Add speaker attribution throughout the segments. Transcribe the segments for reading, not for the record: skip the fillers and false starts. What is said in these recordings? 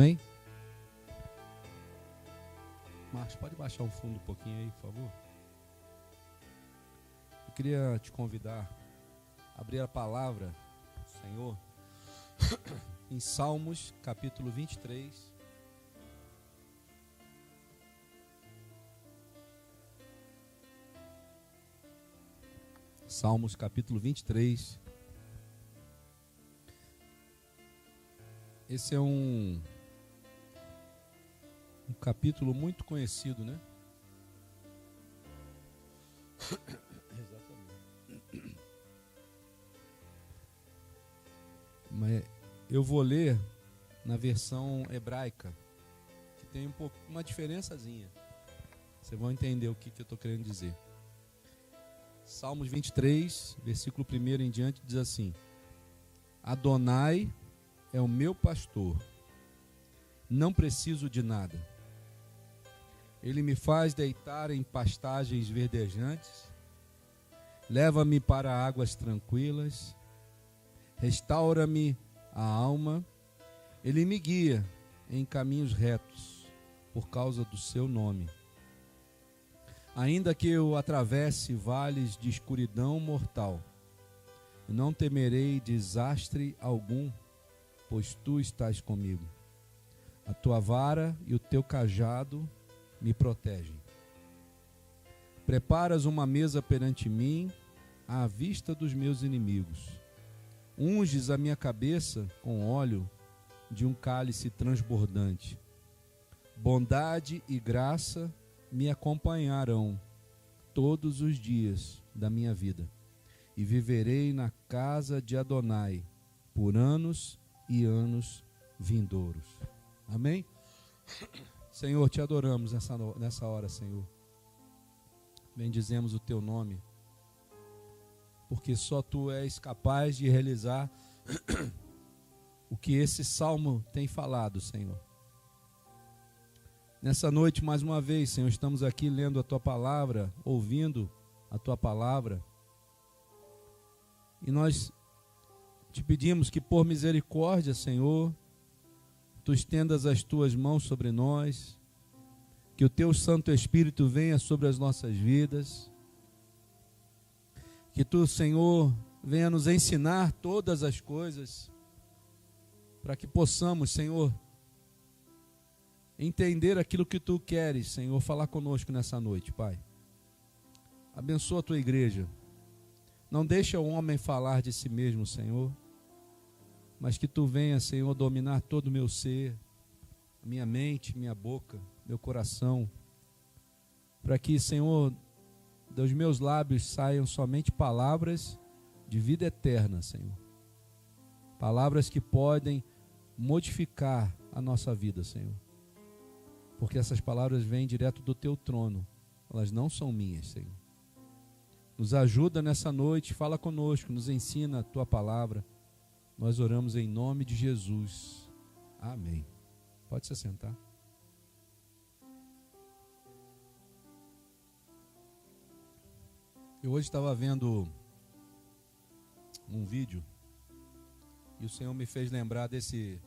Speaker 1: Amém? Marcos, pode baixar o fundo um pouquinho aí, por favor? Eu queria te convidar a abrir a palavra do Senhor em Salmos, capítulo 23. Salmos, capítulo 23. Esse é um capítulo muito conhecido, né? Exatamente. Mas eu vou ler na versão hebraica, que tem uma diferençazinha. Vocês vão entender o que eu estou querendo dizer. Salmos 23, versículo 1 em diante, diz assim: Adonai é o meu pastor, não preciso de nada. Ele me faz deitar em pastagens verdejantes, leva-me para águas tranquilas, restaura-me a alma, ele me guia em caminhos retos, por causa do seu nome. Ainda que eu atravesse vales de escuridão mortal, não temerei desastre algum, pois tu estás comigo. A tua vara e o teu cajado me protegem. Preparas uma mesa perante mim, à vista dos meus inimigos. Unges a minha cabeça com óleo de um cálice transbordante. Bondade e graça me acompanharão todos os dias da minha vida, e viverei na casa de Adonai por anos e anos vindouros. Amém? Senhor, te adoramos nessa hora, Senhor. Bendizemos o teu nome, porque só tu és capaz de realizar o que esse salmo tem falado, Senhor. Nessa noite, mais uma vez, Senhor, estamos aqui lendo a tua palavra, ouvindo a tua palavra, e nós te pedimos que, por misericórdia, Senhor, tu estendas as tuas mãos sobre nós, que o teu Santo Espírito venha sobre as nossas vidas, que tu, Senhor, venha nos ensinar todas as coisas, para que possamos, Senhor, entender aquilo que tu queres, Senhor, falar conosco nessa noite, Pai. Abençoa a tua igreja. Não deixa o homem falar de si mesmo, Senhor, mas que tu venha, Senhor, dominar todo o meu ser, minha mente, minha boca, meu coração, para que, Senhor, dos meus lábios saiam somente palavras de vida eterna, Senhor. Palavras que podem modificar a nossa vida, Senhor. Porque essas palavras vêm direto do teu trono, elas não são minhas, Senhor. Nos ajuda nessa noite, fala conosco, nos ensina a tua palavra. Nós oramos em nome de Jesus. Amém. Pode se sentar. Eu hoje estava vendo um vídeo e o Senhor me fez lembrar desse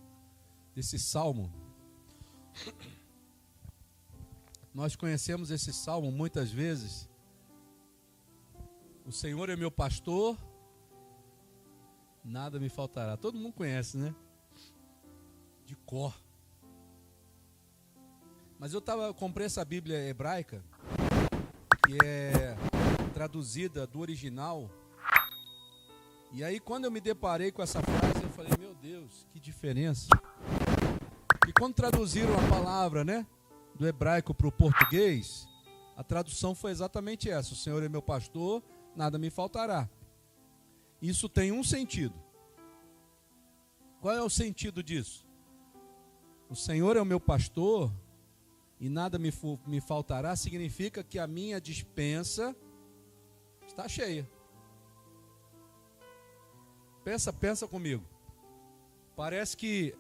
Speaker 1: salmo. Nós conhecemos esse salmo muitas vezes. O Senhor é meu pastor, nada me faltará. Todo mundo conhece, né? De cor. Mas eu comprei essa Bíblia hebraica, que é traduzida do original. E aí, quando eu me deparei com essa frase, eu falei, meu Deus, que diferença. E quando traduziram a palavra, né, do hebraico para o português, a tradução foi exatamente essa: o Senhor é meu pastor, nada me faltará. Isso tem um sentido. Qual é o sentido disso? O Senhor é o meu pastor e nada me faltará significa que a minha despensa está cheia. Pensa comigo. Parece que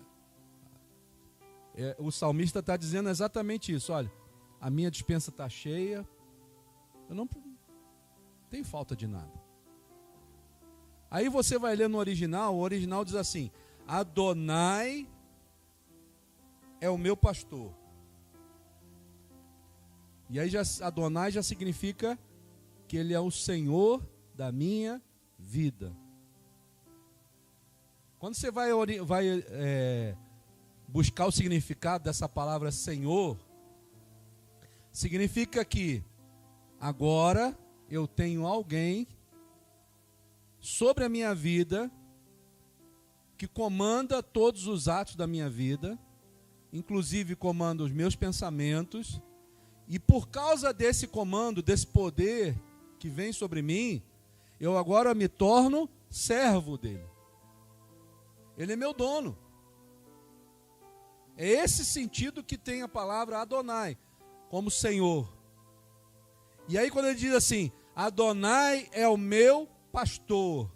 Speaker 1: o salmista está dizendo exatamente isso. Olha, a minha despensa está cheia, eu não tenho falta de nada. Aí você vai ler no original, o original diz assim: Adonai é o meu pastor. E aí Adonai já significa que ele é o Senhor da minha vida. Quando você vai buscar o significado dessa palavra Senhor, significa que agora eu tenho alguém sobre a minha vida que comanda todos os atos da minha vida, inclusive comanda os meus pensamentos, e por causa desse comando, desse poder que vem sobre mim, eu agora me torno servo dele. Ele é meu dono. É esse sentido que tem a palavra Adonai, como Senhor. E aí quando ele diz assim, Adonai é o meu pastor.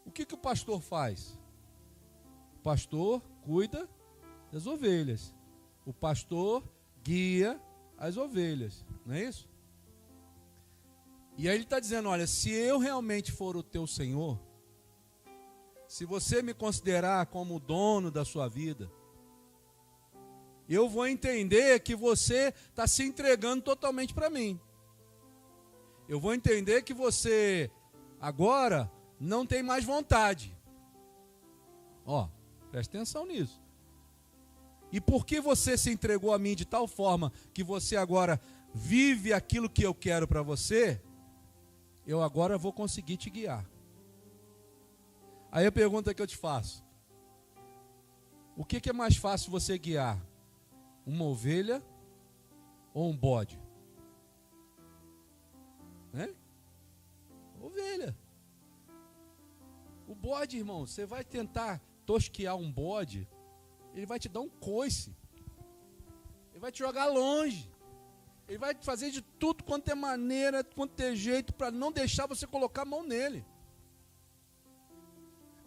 Speaker 1: O que o pastor faz? O pastor cuida das ovelhas. O pastor guia as ovelhas. Não é isso? E aí ele está dizendo, olha, se eu realmente for o teu Senhor, se você me considerar como o dono da sua vida, eu vou entender que você está se entregando totalmente para mim. Eu vou entender que você agora não tem mais vontade. Ó, presta atenção nisso. E porque você se entregou a mim de tal forma que você agora vive aquilo que eu quero para você, eu agora vou conseguir te guiar. Aí a pergunta que eu te faço: o que é mais fácil você guiar? Uma ovelha ou um bode? Né? Ovelha. O bode, irmão, você vai tentar tosquear um bode, ele vai te dar um coice. Ele vai te jogar longe. Ele vai fazer de tudo quanto é maneira, quanto é jeito, para não deixar você colocar a mão nele.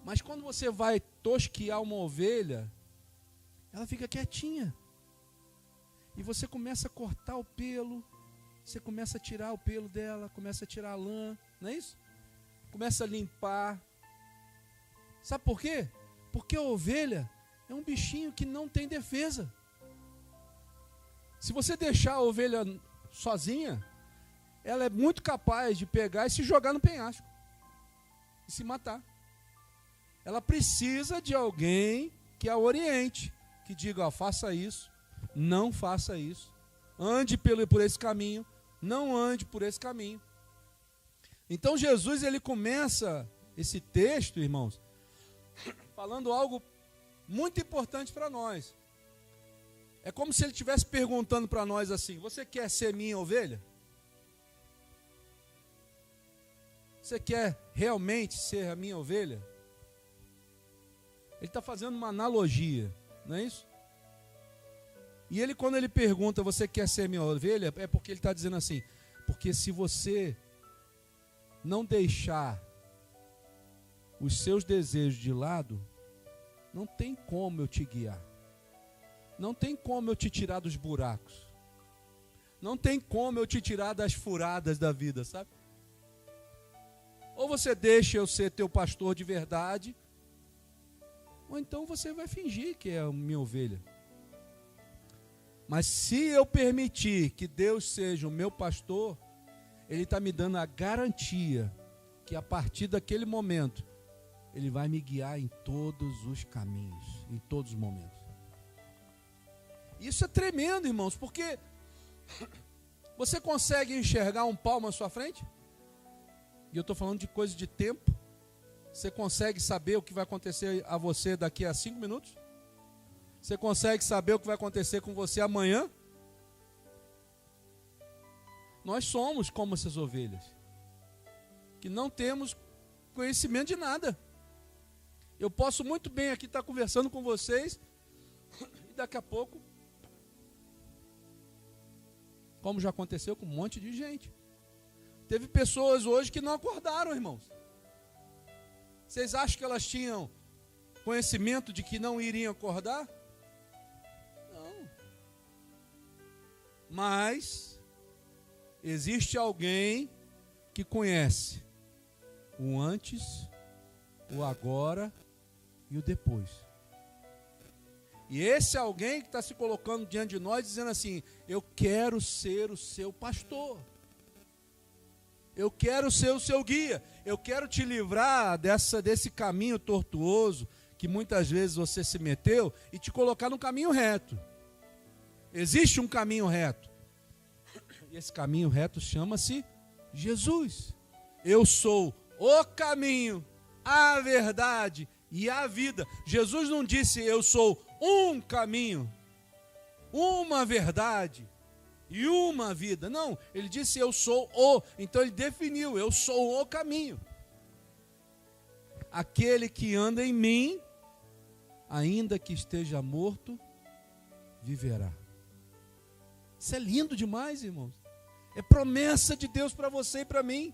Speaker 1: Mas quando você vai tosquear uma ovelha, ela fica quietinha. E você começa a cortar o pelo, você começa a tirar o pelo dela, começa a tirar a lã, não é isso? Começa a limpar. Sabe por quê? Porque a ovelha é um bichinho que não tem defesa. Se você deixar a ovelha sozinha, ela é muito capaz de pegar e se jogar no penhasco e se matar. Ela precisa de alguém que a oriente, que diga, ó, faça isso, não faça isso, ande por esse caminho, não ande por esse caminho. Então Jesus, ele começa esse texto, irmãos, falando algo muito importante para nós. É como se ele estivesse perguntando para nós assim: você quer ser minha ovelha? Você quer realmente ser a minha ovelha? Ele está fazendo uma analogia, não é isso? E ele, quando ele pergunta, você quer ser minha ovelha? É porque ele está dizendo assim, porque se você não deixar os seus desejos de lado, não tem como eu te guiar. Não tem como eu te tirar dos buracos. Não tem como eu te tirar das furadas da vida, sabe? Ou você deixa eu ser teu pastor de verdade, ou então você vai fingir que é a minha ovelha. Mas se eu permitir que Deus seja o meu pastor, Ele está me dando a garantia que a partir daquele momento, Ele vai me guiar em todos os caminhos, em todos os momentos. Isso é tremendo, irmãos, porque você consegue enxergar um palmo à sua frente? E eu estou falando de coisa de tempo. Você consegue saber o que vai acontecer a você daqui a 5 minutos? Você consegue saber o que vai acontecer com você amanhã? Nós somos como essas ovelhas, que não temos conhecimento de nada. Eu posso muito bem aqui estar conversando com vocês, e daqui a pouco, como já aconteceu com um monte de gente. Teve pessoas hoje que não acordaram, irmãos. Vocês acham que elas tinham conhecimento de que não iriam acordar? Não. Mas existe alguém que conhece o antes, o agora e o depois. E esse alguém que está se colocando diante de nós, dizendo assim: eu quero ser o seu pastor. Eu quero ser o seu guia. Eu quero te livrar desse caminho tortuoso que muitas vezes você se meteu e te colocar no caminho reto. Existe um caminho reto. E esse caminho reto chama-se Jesus. Eu sou o caminho, a verdade e a vida. Jesus não disse eu sou um caminho, uma verdade e uma vida. Não, ele disse eu sou o. Então ele definiu, eu sou o caminho. Aquele que anda em mim, ainda que esteja morto, viverá. Isso é lindo demais, irmãos. É promessa de Deus para você e para mim.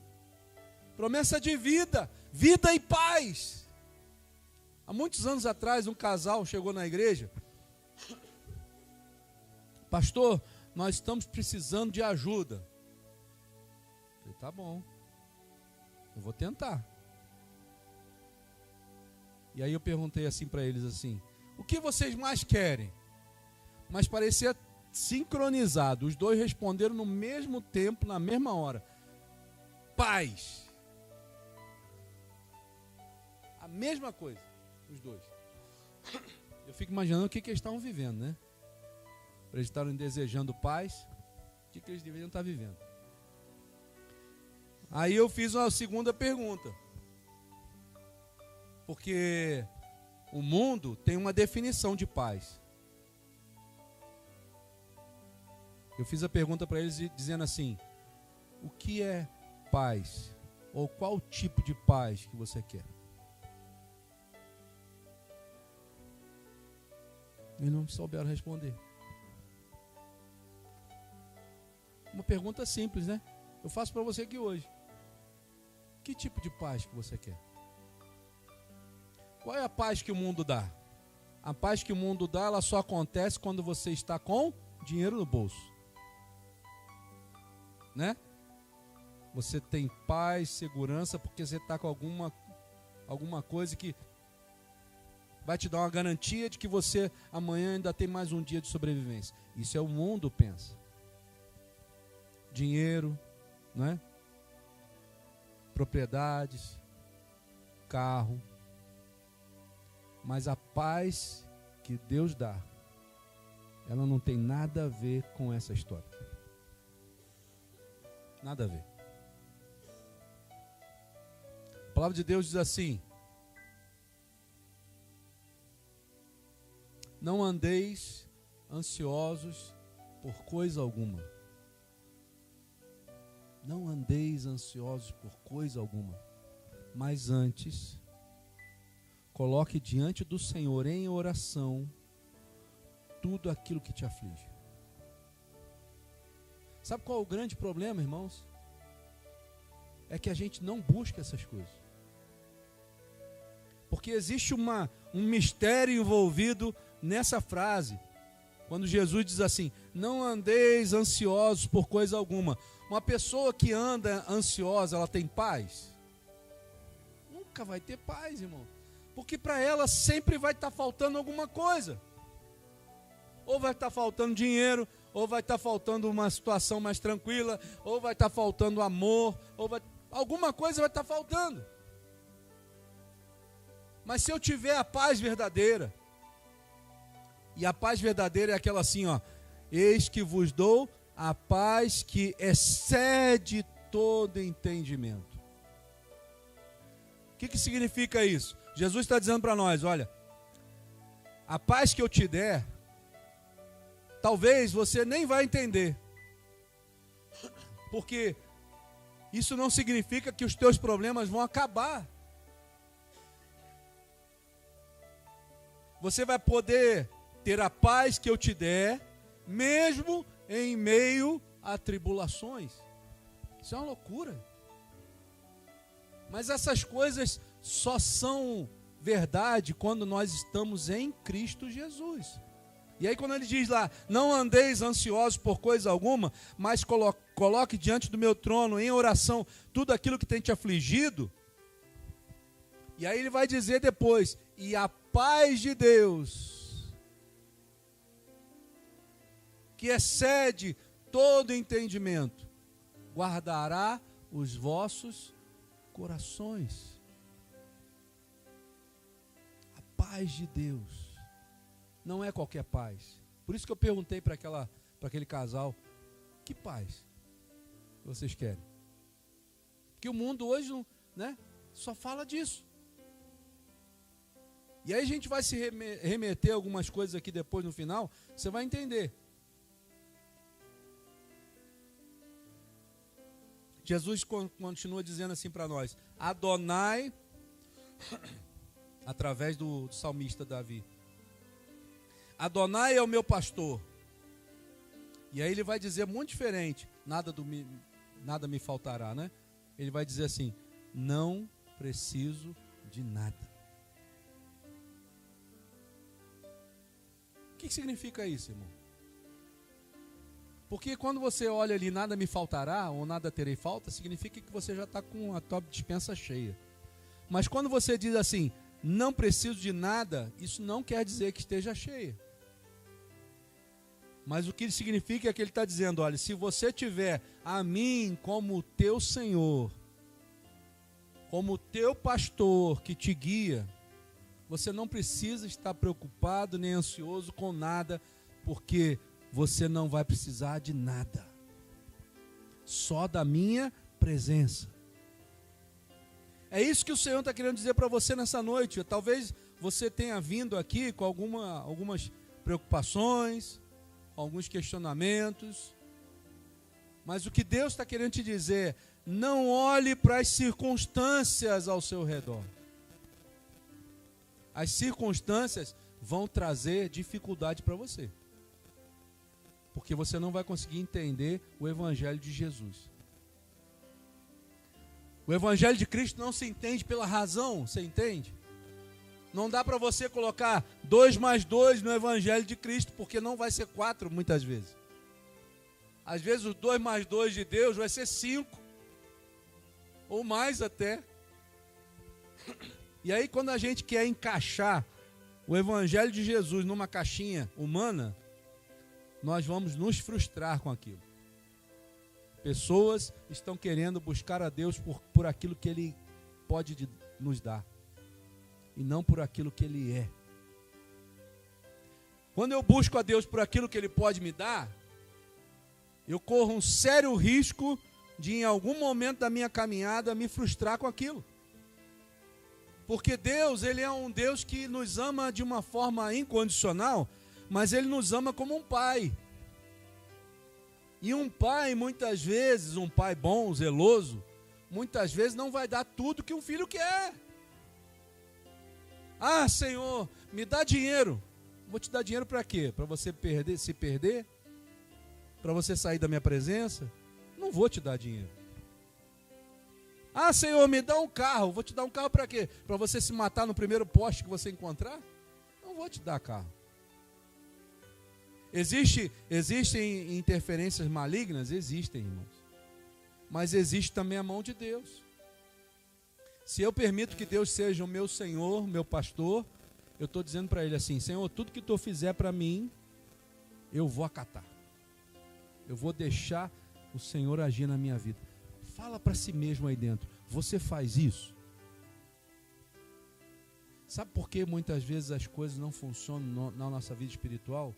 Speaker 1: Promessa de vida, vida e paz. Há muitos anos atrás, um casal chegou na igreja. Pastor, nós estamos precisando de ajuda. Eu falei, tá bom, eu vou tentar. E aí eu perguntei assim para eles assim: o que vocês mais querem? Mas parecia sincronizado. Os dois responderam no mesmo tempo, na mesma hora: paz. A mesma coisa, os dois. Eu fico imaginando o que eles estavam vivendo, né? Para eles estarem desejando paz, o que eles deveriam estar vivendo. Aí eu fiz uma segunda pergunta. Porque o mundo tem uma definição de paz. Eu fiz a pergunta para eles dizendo assim: o que é paz? Ou qual tipo de paz que você quer? Eles não souberam responder. Uma pergunta simples, né? Eu faço para você aqui hoje. Que tipo de paz que você quer? Qual é a paz que o mundo dá? A paz que o mundo dá, ela só acontece quando você está com dinheiro no bolso. Né? Você tem paz, segurança, porque você está com alguma coisa que vai te dar uma garantia de que você amanhã ainda tem mais um dia de sobrevivência. Isso é o mundo pensa. Dinheiro, né? Propriedades, carro. Mas a paz que Deus dá, ela não tem nada a ver com essa história. Nada a ver. A palavra de Deus diz assim: não andeis ansiosos por coisa alguma. Não andeis ansiosos por coisa alguma, mas antes coloque diante do Senhor em oração tudo aquilo que te aflige. Sabe qual é o grande problema, irmãos? É que a gente não busca essas coisas. Porque existe um mistério envolvido nessa frase. Quando Jesus diz assim: não andeis ansiosos por coisa alguma. Uma pessoa que anda ansiosa, ela tem paz? Nunca vai ter paz, irmão. Porque para ela sempre vai estar faltando alguma coisa. Ou vai estar faltando dinheiro, ou vai estar faltando uma situação mais tranquila, ou vai estar faltando amor, alguma coisa vai estar faltando. Mas se eu tiver a paz verdadeira, e a paz verdadeira é aquela assim, ó: eis que vos dou a paz que excede todo entendimento. O que significa isso? Jesus está dizendo para nós: olha, a paz que eu te der, talvez você nem vai entender, porque isso não significa que os teus problemas vão acabar. Você vai poder ter a paz que eu te der, mesmo em meio a tribulações. Isso é uma loucura. Mas essas coisas só são verdade quando nós estamos em Cristo Jesus. E aí quando ele diz lá: não andeis ansiosos por coisa alguma, mas coloque diante do meu trono em oração tudo aquilo que tem te afligido. E aí ele vai dizer depois: e a paz de Deus, que excede todo entendimento, guardará os vossos corações. A paz de Deus não é qualquer paz. Por isso que eu perguntei para aquele casal, que paz vocês querem? Porque o mundo hoje, né, só fala disso. E aí a gente vai se remeter a algumas coisas aqui depois no final, você vai entender. Jesus continua dizendo assim para nós, Adonai, através do salmista Davi, Adonai é o meu pastor. E aí ele vai dizer muito diferente, nada me faltará, né? Ele vai dizer assim, não preciso de nada. O que significa isso, irmão? Porque quando você olha ali, nada me faltará, ou nada terei falta, significa que você já está com a tua dispensa cheia. Mas quando você diz assim, não preciso de nada, isso não quer dizer que esteja cheia. Mas o que ele significa é que ele está dizendo, olha, se você tiver a mim como teu Senhor, como teu pastor que te guia, você não precisa estar preocupado nem ansioso com nada, porque você não vai precisar de nada, só da minha presença. É isso que o Senhor está querendo dizer para você nessa noite. Talvez você tenha vindo aqui com algumas preocupações, alguns questionamentos, mas o que Deus está querendo te dizer, não olhe para as circunstâncias ao seu redor. As circunstâncias vão trazer dificuldade para você, porque você não vai conseguir entender o Evangelho de Jesus. O Evangelho de Cristo não se entende pela razão, você entende? Não dá para você colocar 2 mais 2 no Evangelho de Cristo, porque não vai ser 4 muitas vezes. Às vezes o 2 mais 2 de Deus vai ser 5, ou mais até. E aí quando a gente quer encaixar o Evangelho de Jesus numa caixinha humana, nós vamos nos frustrar com aquilo. Pessoas estão querendo buscar a Deus por aquilo que Ele pode nos dar, e não por aquilo que Ele é. Quando eu busco a Deus por aquilo que Ele pode me dar, eu corro um sério risco de em algum momento da minha caminhada me frustrar com aquilo. Porque Deus, Ele é um Deus que nos ama de uma forma incondicional, mas Ele nos ama como um pai. E um pai, muitas vezes, um pai bom, zeloso, muitas vezes não vai dar tudo que um filho quer. Ah, Senhor, me dá dinheiro. Vou te dar dinheiro para quê? Para você se perder? Para você sair da minha presença? Não vou te dar dinheiro. Ah, Senhor, me dá um carro. Vou te dar um carro para quê? Para você se matar no primeiro poste que você encontrar? Não vou te dar carro. Existem interferências malignas? Existem, irmãos. Mas existe também a mão de Deus. Se eu permito que Deus seja o meu Senhor, meu pastor, eu estou dizendo para Ele assim, Senhor, tudo que Tu fizer para mim, eu vou acatar. Eu vou deixar o Senhor agir na minha vida. Fala para si mesmo aí dentro, você faz isso? Sabe por que muitas vezes as coisas não funcionam na nossa vida espiritual?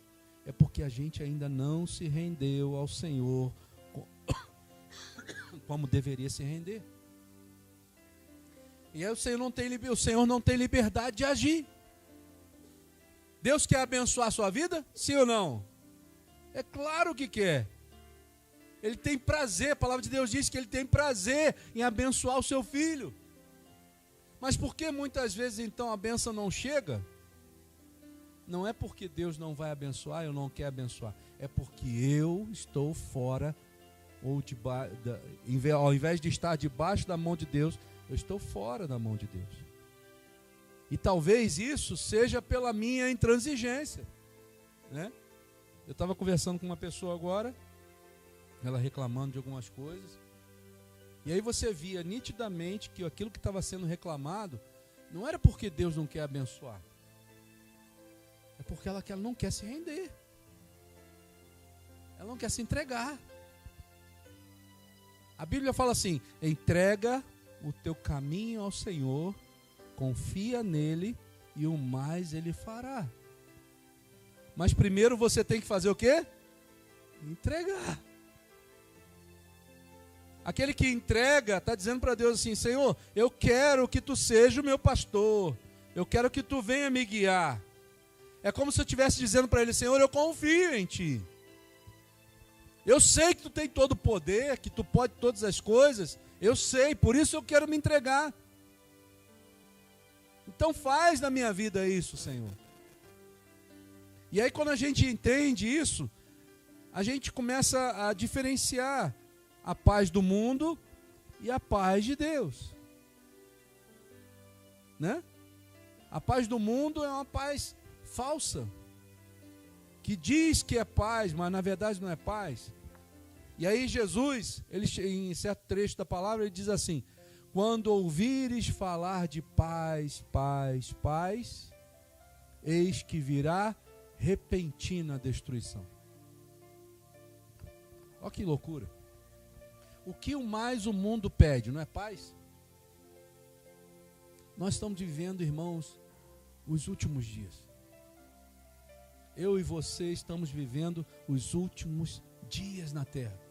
Speaker 1: É porque a gente ainda não se rendeu ao Senhor como deveria se render. E aí o Senhor não tem liberdade de agir. Deus quer abençoar a sua vida? Sim ou não? É claro que quer. Ele tem prazer, a palavra de Deus diz que Ele tem prazer em abençoar o seu filho. Mas por que muitas vezes então a bênção não chega? Não é porque Deus não vai abençoar, eu não quero abençoar. É porque eu estou fora, ao invés de estar debaixo da mão de Deus, eu estou fora da mão de Deus. E talvez isso seja pela minha intransigência, né? Eu estava conversando com uma pessoa agora, ela reclamando de algumas coisas, e aí você via nitidamente que aquilo que estava sendo reclamado não era porque Deus não quer abençoar, é porque ela não quer se render. Ela não quer se entregar. A Bíblia fala assim: entrega o teu caminho ao Senhor, confia nele e o mais ele fará. Mas primeiro você tem que fazer o quê? Entregar. Aquele que entrega está dizendo para Deus assim: Senhor, eu quero que tu seja o meu pastor, eu quero que tu venha me guiar. É como se eu estivesse dizendo para ele: Senhor, eu confio em ti. Eu sei que tu tem todo o poder, que tu pode todas as coisas. Eu sei, por isso eu quero me entregar. Então faz na minha vida isso, Senhor. E aí quando a gente entende isso, a gente começa a diferenciar a paz do mundo e a paz de Deus. Né? A paz do mundo é uma paz falsa, que diz que é paz, mas na verdade não é paz. E aí Jesus, ele, em certo trecho da palavra, ele diz assim: quando ouvires falar de paz, paz, paz, eis que virá repentina destruição. Olha que loucura. O que mais o mundo pede, não é paz? Nós estamos vivendo, irmãos, os últimos dias. Eu e você estamos vivendo os últimos dias na terra.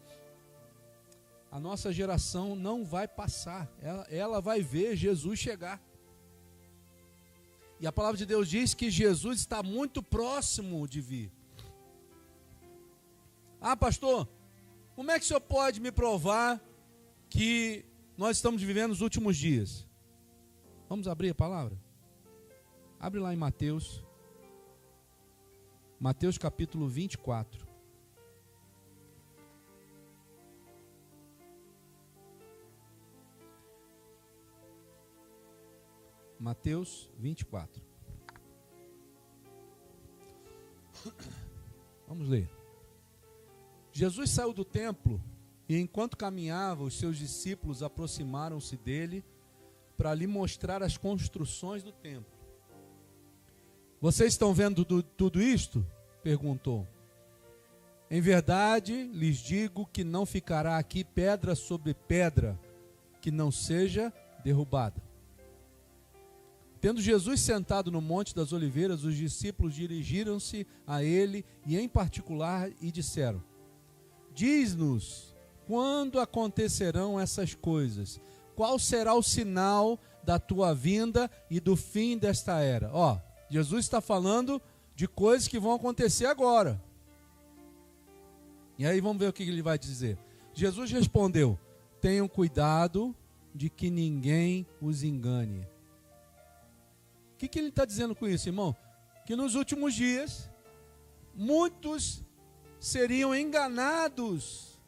Speaker 1: A nossa geração não vai passar, ela vai ver Jesus chegar. E a palavra de Deus diz que Jesus está muito próximo de vir. Ah, pastor, como é que o senhor pode me provar que nós estamos vivendo os últimos dias? Vamos abrir a palavra? Abre lá em Mateus. Mateus capítulo 24. Mateus 24. Vamos ler. Jesus saiu do templo e enquanto caminhava, os seus discípulos aproximaram-se dele para lhe mostrar as construções do templo. Vocês estão vendo tudo isto? Perguntou. Em verdade, lhes digo que não ficará aqui pedra sobre pedra que não seja derrubada. Tendo Jesus sentado no Monte das Oliveiras, os discípulos dirigiram-se a ele e em particular e disseram: diz-nos, quando acontecerão essas coisas? Qual será o sinal da tua vinda e do fim desta era? Ó, Jesus está falando de coisas que vão acontecer agora. E aí vamos ver o que ele vai dizer. Jesus respondeu: tenham cuidado de que ninguém os engane. O que ele está dizendo com isso, irmão? Que nos últimos dias, muitos seriam enganados,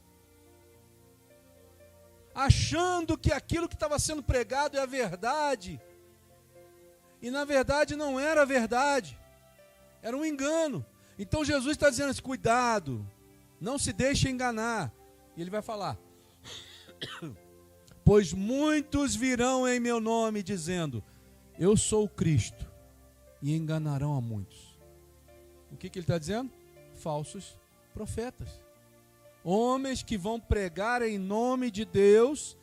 Speaker 1: achando que aquilo que estava sendo pregado é a verdade. E na verdade não era a verdade, era um engano. Então Jesus está dizendo assim: cuidado, não se deixe enganar. E ele vai falar: pois muitos virão em meu nome dizendo: eu sou o Cristo, e enganarão a muitos. O que ele está dizendo? Falsos profetas. Homens que vão pregar em nome de Deus,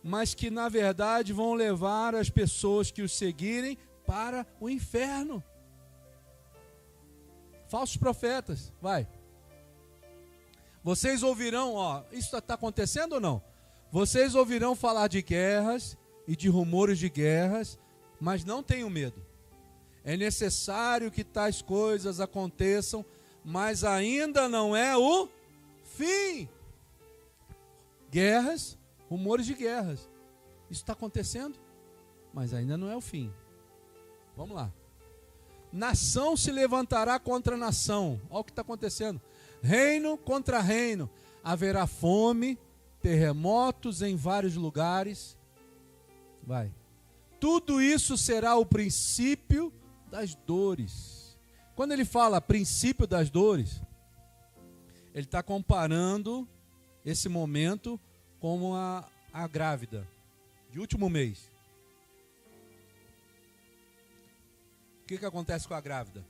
Speaker 1: mas que na verdade vão levar as pessoas que os seguirem para o inferno. Falsos profetas, vai. Vocês ouvirão, ó, isso está acontecendo ou não? Vocês ouvirão falar de guerras e de rumores de guerras, mas não tenham medo. É necessário que tais coisas aconteçam, mas ainda não é o fim. Guerras, rumores de guerras. Isso está acontecendo, mas ainda não é o fim. Vamos lá. Nação se levantará contra nação. Olha o que está acontecendo. Reino contra reino. Haverá fome, terremotos em vários lugares. Vai. Tudo isso será o princípio das dores. Quando ele fala princípio das dores, ele está comparando esse momento com a grávida de último mês. O que acontece com a grávida?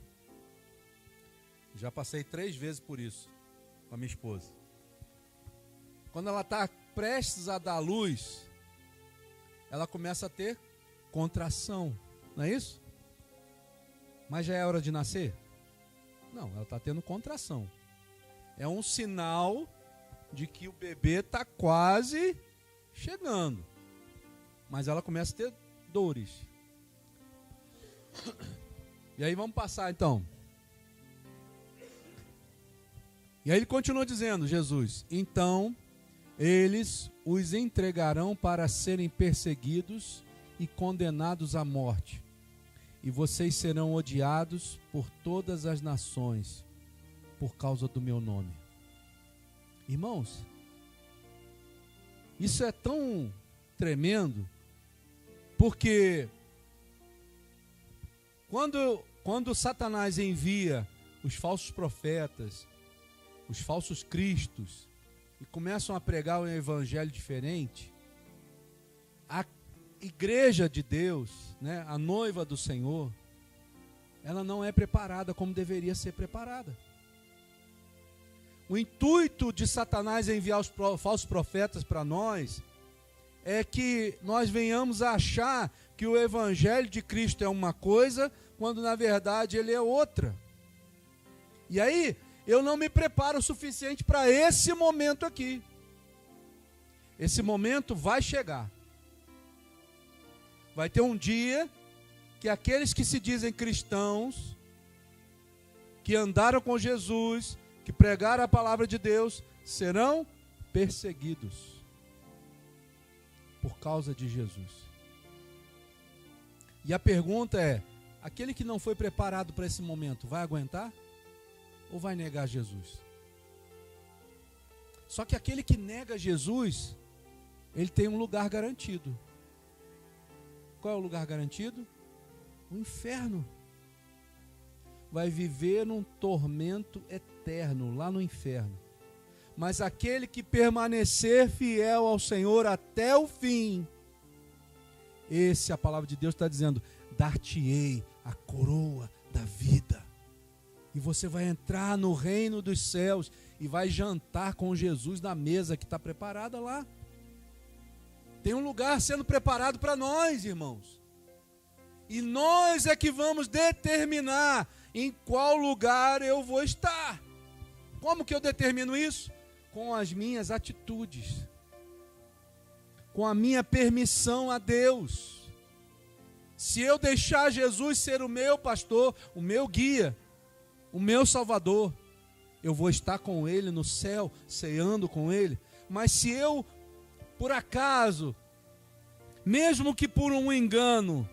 Speaker 1: Já passei 3 vezes por isso. com a minha esposa. Quando ela está prestes a dar luz, ela começa a ter contração, não é isso? Mas já é hora de nascer? Não, ela está tendo contração. É um sinal de que o bebê está quase chegando. Mas ela começa a ter dores. E aí vamos passar então. E aí ele continua dizendo, Jesus: então eles os entregarão para serem perseguidos e condenados à morte. E vocês serão odiados por todas as nações por causa do meu nome. Irmãos, isso é tão tremendo, porque quando Satanás envia os falsos profetas, os falsos cristos, e começam a pregar um evangelho diferente, a igreja de Deus, né, a noiva do Senhor, ela não é preparada como deveria ser preparada. O intuito de Satanás enviar os falsos profetas para nós é que nós venhamos a achar que o evangelho de Cristo é uma coisa, quando na verdade ele é outra. E aí eu não me preparo o suficiente para esse momento aqui. Esse momento vai chegar. Vai ter um dia que aqueles que se dizem cristãos, que andaram com Jesus, que pregaram a palavra de Deus, serão perseguidos por causa de Jesus. E a pergunta é: aquele que não foi preparado para esse momento, vai aguentar? Ou vai negar Jesus? Só que aquele que nega Jesus, ele tem um lugar garantido. Qual é o lugar garantido? O inferno. Vai viver num tormento eterno, lá no inferno. Mas aquele que permanecer fiel ao Senhor até o fim, esse, a palavra de Deus está dizendo, dar-te-ei a coroa da vida. E você vai entrar no reino dos céus e vai jantar com Jesus na mesa que está preparada lá. Tem um lugar sendo preparado para nós, irmãos. E nós é que vamos determinar em qual lugar eu vou estar. Como que eu determino isso? Com as minhas atitudes, com a minha permissão a Deus. Se eu deixar Jesus ser o meu pastor, o meu guia, o meu salvador, eu vou estar com Ele no céu, ceando com Ele. Mas se eu, por acaso, mesmo que por um engano,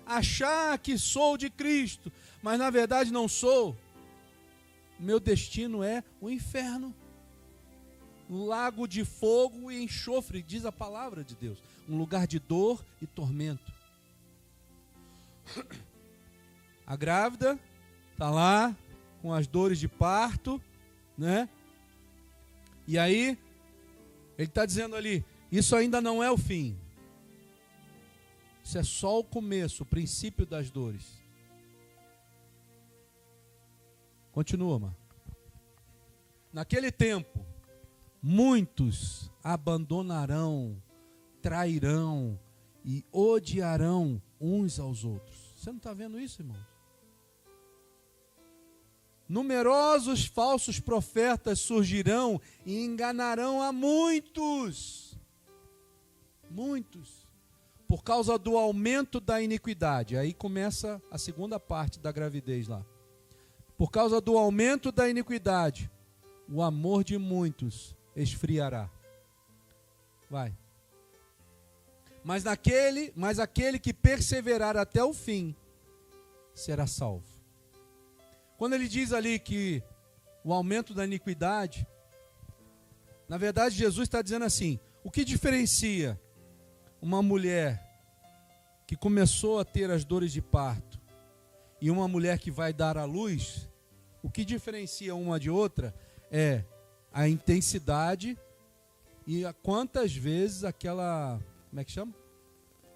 Speaker 1: achar que sou de Cristo, mas na verdade não sou, meu destino é o inferno, um lago de fogo e enxofre, diz a palavra de Deus, um lugar de dor e tormento. A grávida está lá com as dores de parto, né? E aí ele está dizendo ali, isso ainda não é o fim. Isso é só o começo, o princípio das dores. Continua, mano. Naquele tempo, muitos abandonarão, trairão e odiarão uns aos outros. Você não está vendo isso, irmão? Numerosos falsos profetas surgirão e enganarão a muitos. Muitos. Por causa do aumento da iniquidade. Aí começa a segunda parte da gravidez lá. Por causa do aumento da iniquidade, o amor de muitos esfriará. Vai. Mas aquele que perseverar até o fim será salvo. Quando ele diz ali que o aumento da iniquidade, na verdade Jesus está dizendo assim, o que diferencia uma mulher que começou a ter as dores de parto e uma mulher que vai dar à luz, o que diferencia uma de outra é a intensidade e a quantas vezes aquela, como é que chama?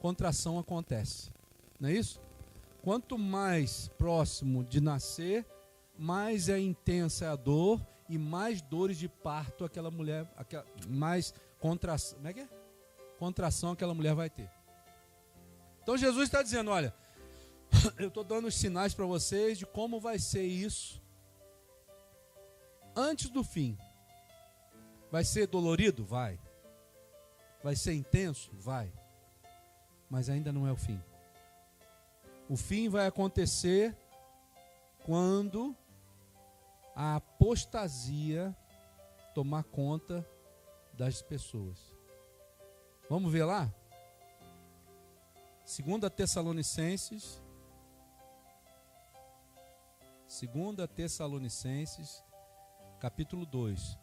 Speaker 1: Contração acontece, não é isso? Quanto mais próximo de nascer, mais é intensa a dor e mais dores de parto aquela mulher, mais contração, como é que é? Contração aquela mulher vai ter. Então Jesus está dizendo, olha, eu estou dando os sinais para vocês de como vai ser isso antes do fim. Vai ser dolorido? Vai. Vai ser intenso? Vai. Mas ainda não é o fim. O fim vai acontecer quando a apostasia tomar conta das pessoas. Vamos ver lá? 2 Tessalonicenses, capítulo 2.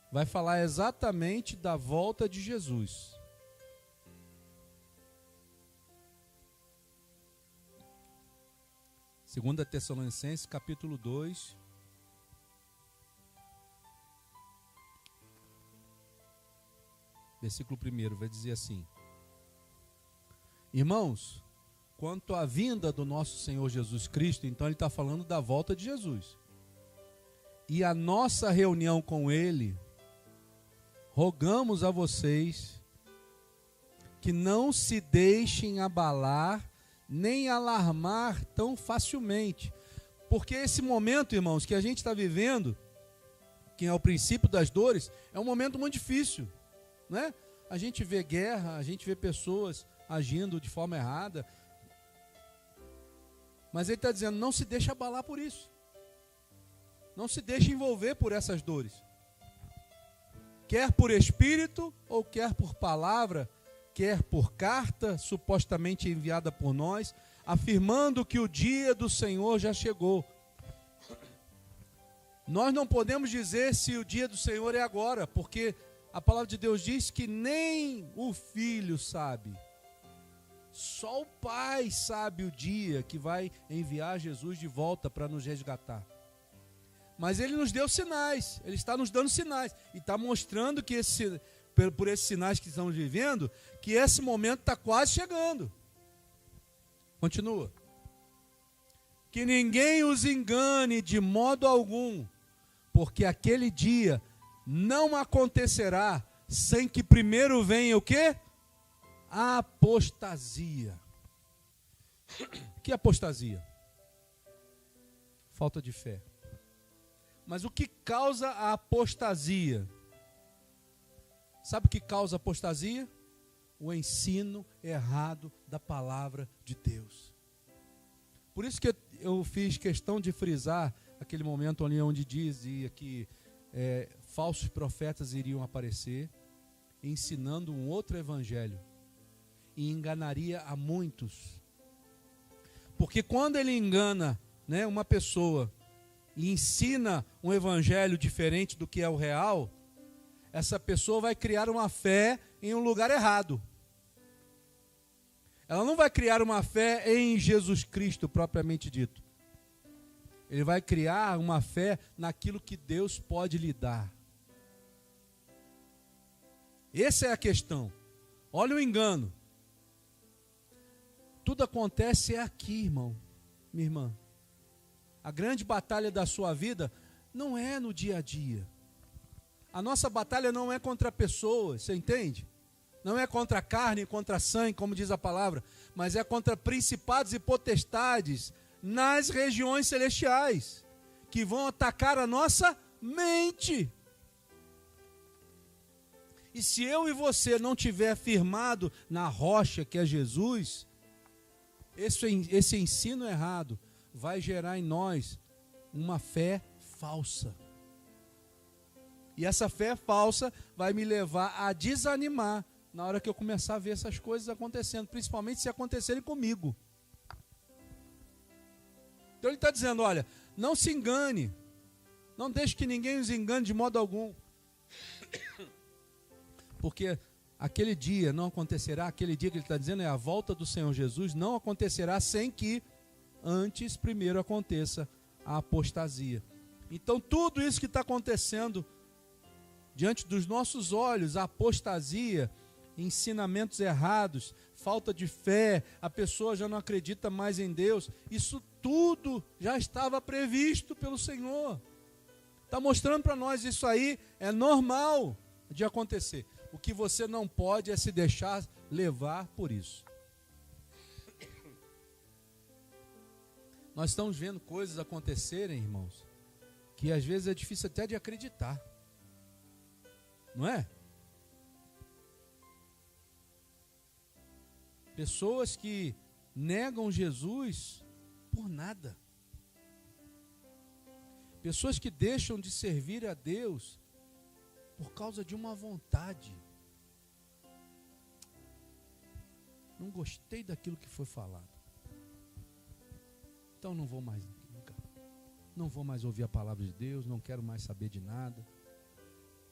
Speaker 1: Vai falar exatamente da volta de Jesus. Segunda Tessalonicenses, capítulo 2. Versículo 1 vai dizer assim: irmãos, quanto à vinda do nosso Senhor Jesus Cristo, então ele está falando da volta de Jesus, e a nossa reunião com ele, rogamos a vocês que não se deixem abalar nem alarmar tão facilmente, porque esse momento, irmãos, que a gente está vivendo, que é o princípio das dores, é um momento muito difícil, né? A gente vê guerra, a gente vê pessoas agindo de forma errada, mas ele está dizendo, não se deixe abalar por isso, não se deixe envolver por essas dores, quer por espírito ou quer por palavra, quer por carta supostamente enviada por nós, afirmando que o dia do Senhor já chegou. Nós não podemos dizer se o dia do Senhor é agora, porque a palavra de Deus diz que nem o Filho sabe. Só o Pai sabe o dia que vai enviar Jesus de volta para nos resgatar. Mas Ele nos deu sinais, Ele está nos dando sinais, e está mostrando que por esses sinais que estamos vivendo, que esse momento está quase chegando. Continua. Que ninguém os engane de modo algum, porque aquele dia não acontecerá sem que primeiro venha o quê? A apostasia. Que apostasia? Falta de fé. Mas o que causa a apostasia? Sabe o que causa apostasia? O ensino errado da palavra de Deus. Por isso que eu fiz questão de frisar aquele momento ali onde dizia que falsos profetas iriam aparecer, ensinando um outro evangelho, e enganaria a muitos. Porque quando ele engana, né, uma pessoa e ensina um evangelho diferente do que é o real, essa pessoa vai criar uma fé em um lugar errado. Ela não vai criar uma fé em Jesus Cristo propriamente dito. Ele vai criar uma fé naquilo que Deus pode lhe dar. Essa é a questão. Olha o engano. Tudo acontece aqui, irmão, minha irmã. A grande batalha da sua vida não é no dia a dia. A nossa batalha não é contra pessoas, você entende? Não é contra a carne, contra a sangue, como diz a palavra, mas é contra principados e potestades nas regiões celestiais, que vão atacar a nossa mente. E se eu e você não tiver firmado na rocha que é Jesus, esse ensino errado vai gerar em nós uma fé falsa. E essa fé falsa vai me levar a desanimar na hora que eu começar a ver essas coisas acontecendo, principalmente se acontecerem comigo. Então ele está dizendo, olha, não se engane, não deixe que ninguém os engane de modo algum, porque aquele dia não acontecerá, aquele dia que ele está dizendo é a volta do Senhor Jesus, não acontecerá sem que antes primeiro aconteça a apostasia. Então tudo isso que está acontecendo diante dos nossos olhos, a apostasia, ensinamentos errados, falta de fé, a pessoa já não acredita mais em Deus, isso tudo já estava previsto pelo Senhor. Está mostrando para nós isso aí é normal de acontecer. O que você não pode é se deixar levar por isso. Nós estamos vendo coisas acontecerem, irmãos, que às vezes é difícil até de acreditar. Não é? Pessoas que negam Jesus por nada. Pessoas que deixam de servir a Deus por causa de uma vontade. Não gostei daquilo que foi falado. Então não vou mais nunca. Não vou mais ouvir a palavra de Deus, não quero mais saber de nada.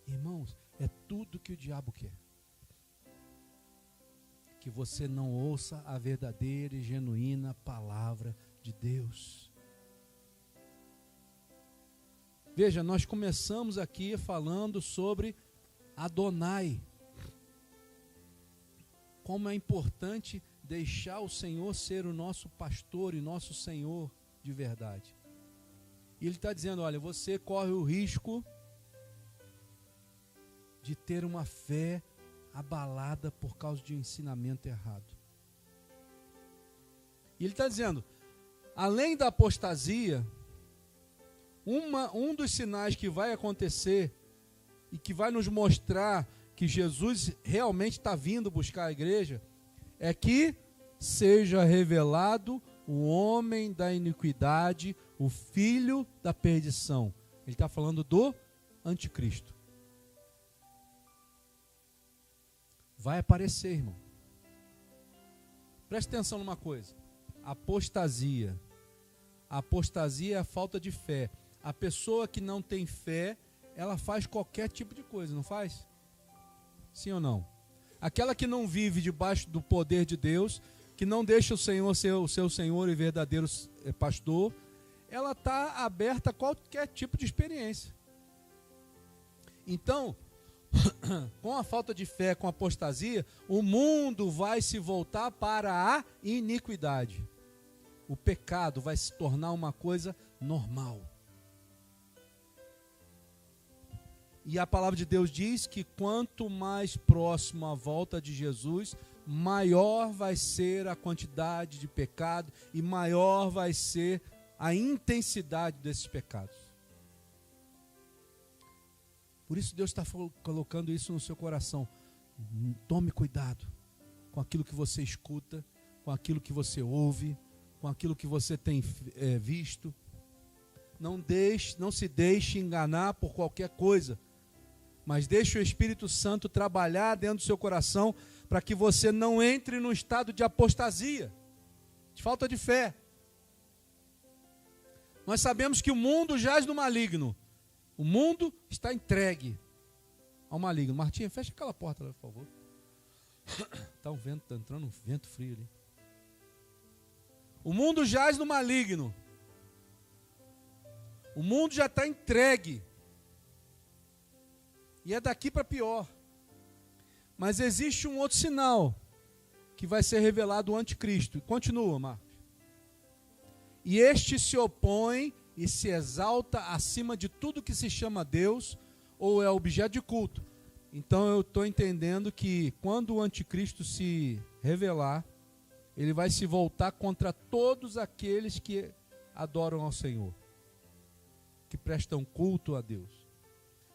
Speaker 1: Irmãos, é tudo que o diabo quer. Que você não ouça a verdadeira e genuína palavra de Deus. Veja, nós começamos aqui falando sobre Adonai. Como é importante deixar o Senhor ser o nosso pastor e nosso Senhor de verdade. E Ele está dizendo, olha, você corre o risco de ter uma fé abalada por causa de um ensinamento errado. E Ele está dizendo, além da apostasia, um dos sinais que vai acontecer e que vai nos mostrar que Jesus realmente está vindo buscar a igreja, é que seja revelado o homem da iniquidade, o filho da perdição. Ele está falando do anticristo. Vai aparecer, irmão. Preste atenção numa coisa. Apostasia. A apostasia é a falta de fé. A pessoa que não tem fé, ela faz qualquer tipo de coisa, não faz? Sim ou não? Aquela que não vive debaixo do poder de Deus, que não deixa o Senhor ser o seu Senhor e verdadeiro pastor, ela está aberta a qualquer tipo de experiência. Então, com a falta de fé, com a apostasia, o mundo vai se voltar para a iniquidade. O pecado vai se tornar uma coisa normal. E a palavra de Deus diz que quanto mais próximo à volta de Jesus, maior vai ser a quantidade de pecado e maior vai ser a intensidade desses pecados. Por isso Deus está colocando isso no seu coração. Tome cuidado com aquilo que você escuta, com aquilo que você ouve, com aquilo que você tem visto. Não se deixe enganar por qualquer coisa, mas deixe o Espírito Santo trabalhar dentro do seu coração para que você não entre no estado de apostasia, de falta de fé. Nós sabemos que o mundo jaz no maligno. O mundo está entregue ao maligno. Martinha, fecha aquela porta lá, por favor. Está um vento, está entrando um vento frio ali. O mundo jaz no maligno. O mundo já está entregue. E é daqui para pior. Mas existe um outro sinal que vai ser revelado o anticristo. Continua, Marcos. E este se opõe e se exalta acima de tudo que se chama Deus ou é objeto de culto. Então eu estou entendendo que quando o anticristo se revelar, ele vai se voltar contra todos aqueles que adoram ao Senhor, que prestam culto a Deus.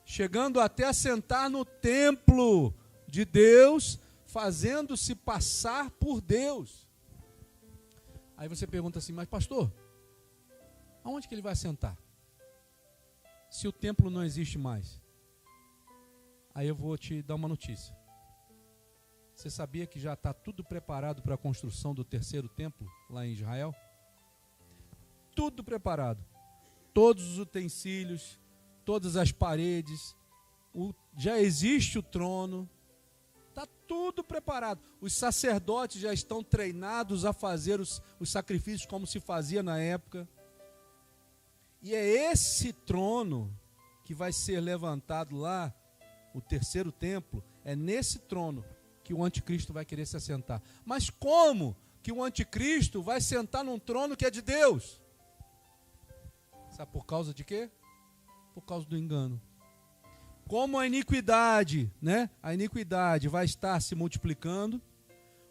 Speaker 1: Chegando até a sentar no templo de Deus, fazendo-se passar por Deus. Aí você pergunta assim, mas pastor, aonde que ele vai sentar? Se o templo não existe mais. Aí eu vou te dar uma notícia. Você sabia que já está tudo preparado para a construção do terceiro templo lá em Israel? Tudo preparado. Todos os utensílios, todas as paredes, já existe o trono, está tudo preparado. Os sacerdotes já estão treinados a fazer os sacrifícios como se fazia na época. E é esse trono que vai ser levantado lá, o terceiro templo, é nesse trono que o anticristo vai querer se assentar. Mas como que o anticristo vai sentar num trono que é de Deus? Sabe por causa de quê? Por causa do engano. Como a iniquidade, né? A iniquidade vai estar se multiplicando,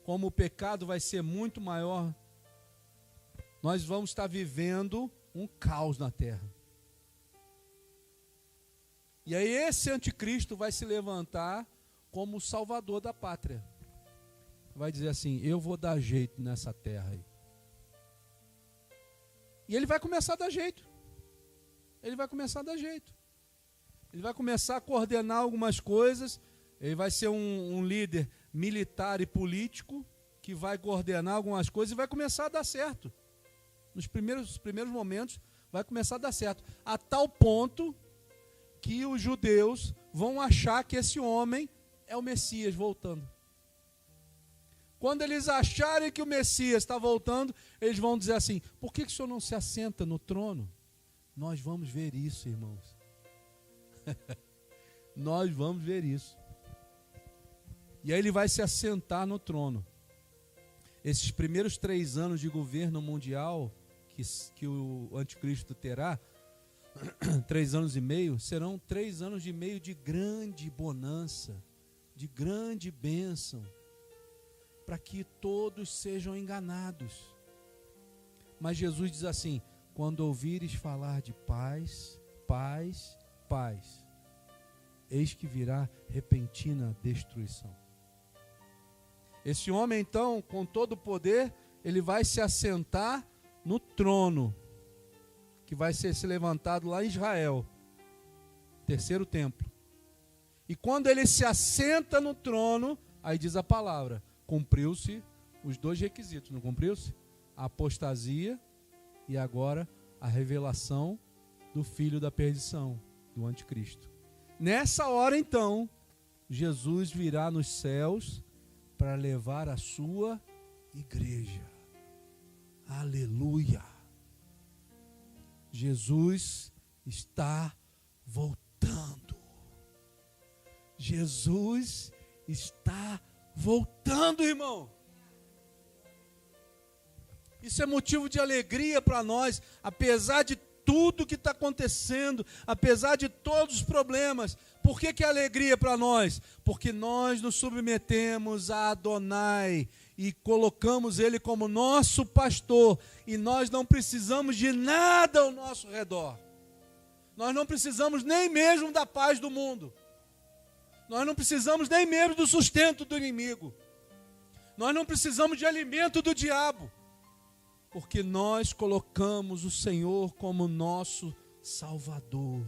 Speaker 1: como o pecado vai ser muito maior, nós vamos estar vivendo um caos na terra. E aí esse anticristo vai se levantar como o salvador da pátria. Vai dizer assim, eu vou dar jeito nessa terra aí. E ele vai começar a dar jeito. Ele vai começar a dar jeito. Ele vai começar a coordenar algumas coisas. Ele vai ser um líder militar e político que vai coordenar algumas coisas e vai começar a dar certo. Nos primeiros momentos vai começar a dar certo. A tal ponto que os judeus vão achar que esse homem é o Messias voltando. Quando eles acharem que o Messias está voltando, eles vão dizer assim, por que o senhor não se assenta no trono? Nós vamos ver isso, irmãos. Nós vamos ver isso. E aí ele vai se assentar no trono. Esses primeiros 3 anos de governo mundial que o anticristo terá, 3 anos e meio, serão 3 anos e meio de grande bonança, de grande bênção, para que todos sejam enganados. Mas Jesus diz assim, quando ouvires falar de paz, paz, paz, eis que virá repentina destruição. Esse homem então, com todo o poder, ele vai se assentar no trono, que vai ser levantado lá em Israel, 3º templo. E quando ele se assenta no trono, aí diz a palavra, cumpriu-se os 2 requisitos, não cumpriu-se? A apostasia e agora a revelação do filho da perdição, do anticristo. Nessa hora então, Jesus virá nos céus para levar a sua igreja. Aleluia! Jesus está voltando. Jesus está voltando, irmão. Isso é motivo de alegria para nós, apesar de tudo que está acontecendo, apesar de todos os problemas. Por que é alegria para nós? Porque nós nos submetemos a Adonai e colocamos Ele como nosso pastor, e nós não precisamos de nada ao nosso redor. Nós não precisamos nem mesmo da paz do mundo. Nós não precisamos nem mesmo do sustento do inimigo. Nós não precisamos de alimento do diabo. Porque nós colocamos o Senhor como nosso Salvador,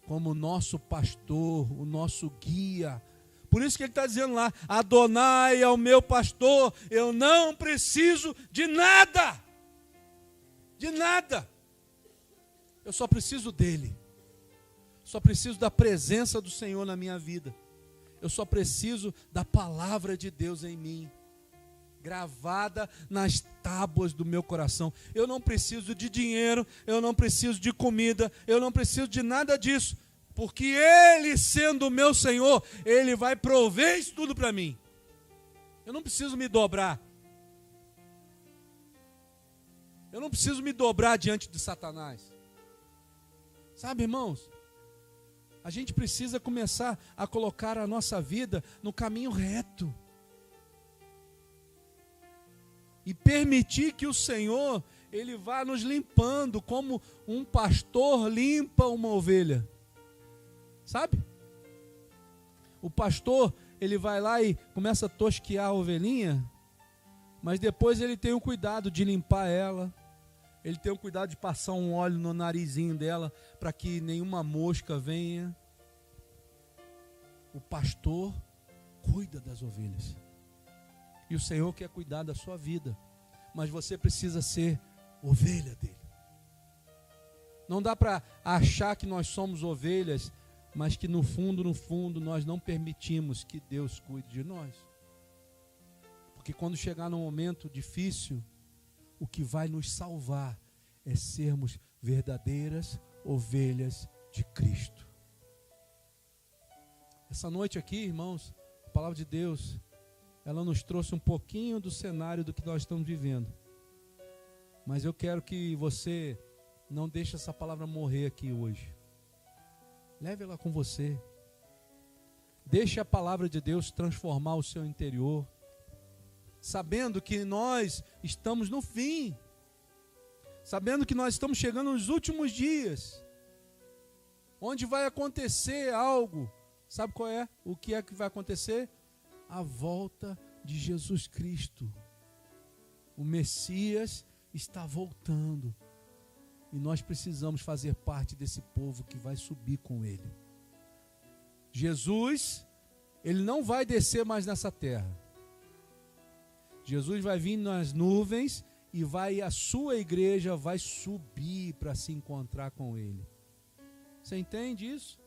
Speaker 1: como nosso pastor, o nosso guia. Por isso que ele está dizendo lá, Adonai é o meu pastor, eu não preciso de nada. De nada. Eu só preciso dele. Só preciso da presença do Senhor na minha vida. Eu só preciso da palavra de Deus em mim, gravada nas tábuas do meu coração. Eu não preciso de dinheiro, eu não preciso de comida, eu não preciso de nada disso, porque Ele, sendo o meu Senhor, Ele vai prover isso tudo para mim. Eu não preciso me dobrar. Eu não preciso me dobrar diante de Satanás. Sabe, irmãos? A gente precisa começar a colocar a nossa vida no caminho reto. E permitir que o Senhor, Ele vá nos limpando, como um pastor limpa uma ovelha. Sabe? O pastor, ele vai lá e começa a tosquiar a ovelhinha, mas depois ele tem o cuidado de limpar ela. Ele tem o cuidado de passar um óleo no narizinho dela, para que nenhuma mosca venha. O pastor cuida das ovelhas. E o Senhor quer cuidar da sua vida. Mas você precisa ser ovelha dele. Não dá para achar que nós somos ovelhas, mas que no fundo, nós não permitimos que Deus cuide de nós. Porque quando chegar num momento difícil, o que vai nos salvar é sermos verdadeiras ovelhas de Cristo. Essa noite aqui, irmãos, a palavra de Deus, ela nos trouxe um pouquinho do cenário do que nós estamos vivendo. Mas eu quero que você não deixe essa palavra morrer aqui hoje. Leve ela com você. Deixe a palavra de Deus transformar o seu interior, sabendo que nós estamos no fim, sabendo que nós estamos chegando nos últimos dias, onde vai acontecer algo. Sabe qual é? O que é que vai acontecer? A volta de Jesus Cristo. O Messias está voltando. E nós precisamos fazer parte desse povo que vai subir com Ele. Jesus, Ele não vai descer mais nessa terra. Jesus vai vir nas nuvens e a sua igreja vai subir para se encontrar com Ele. Você entende isso?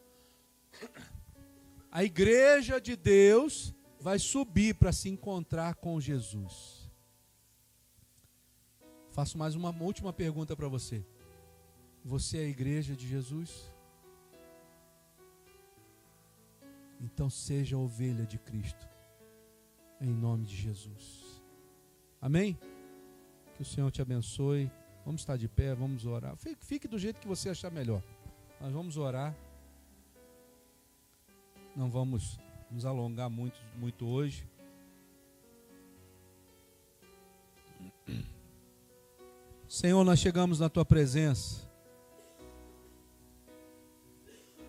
Speaker 1: A igreja de Deus vai subir para se encontrar com Jesus. Faço mais uma última pergunta para você. Você é a igreja de Jesus? Então seja a ovelha de Cristo, em nome de Jesus. Amém? Que o Senhor te abençoe. Vamos estar de pé, vamos orar. Fique do jeito que você achar melhor. Nós vamos orar. Não vamos nos alongar muito hoje. Senhor, nós chegamos na Tua presença.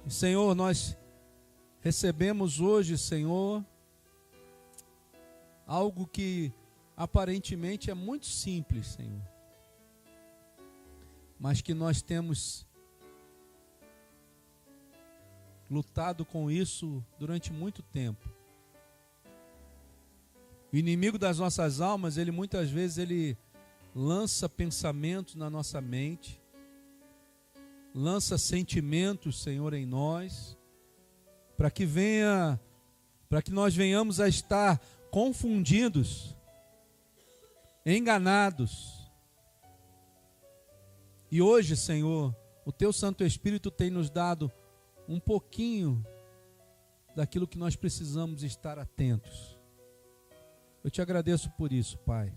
Speaker 1: E, Senhor, nós recebemos hoje, Senhor, algo que aparentemente é muito simples, Senhor, mas que nós temos lutado com isso durante muito tempo. O inimigo das nossas almas, ele muitas vezes ele lança pensamentos na nossa mente, lança sentimentos, Senhor, em nós, para que nós venhamos a estar confundidos, enganados. E hoje, Senhor, o Teu Santo Espírito tem nos dado um pouquinho daquilo que nós precisamos estar atentos. Eu te agradeço por isso, Pai.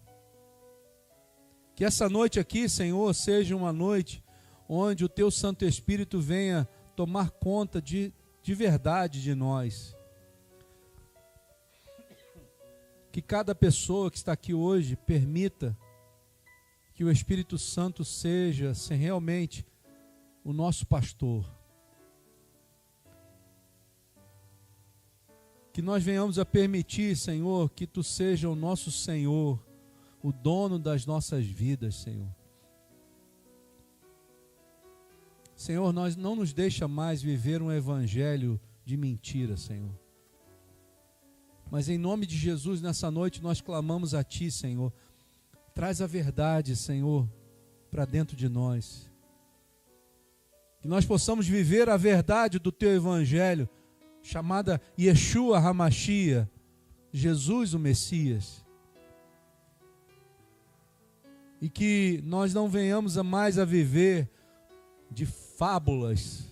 Speaker 1: Que essa noite aqui, Senhor, seja uma noite onde o Teu Santo Espírito venha tomar conta de verdade de nós. Que cada pessoa que está aqui hoje permita que o Espírito Santo seja realmente o nosso pastor. Que nós venhamos a permitir, Senhor, que Tu seja o nosso Senhor, o dono das nossas vidas, Senhor. Senhor, nós não nos deixa mais viver um evangelho de mentira, Senhor. Mas em nome de Jesus, nessa noite nós clamamos a Ti, Senhor. Traz a verdade, Senhor, para dentro de nós. Que nós possamos viver a verdade do Teu evangelho, chamada Yeshua HaMashiach, Jesus o Messias. E que nós não venhamos mais a viver de fábulas,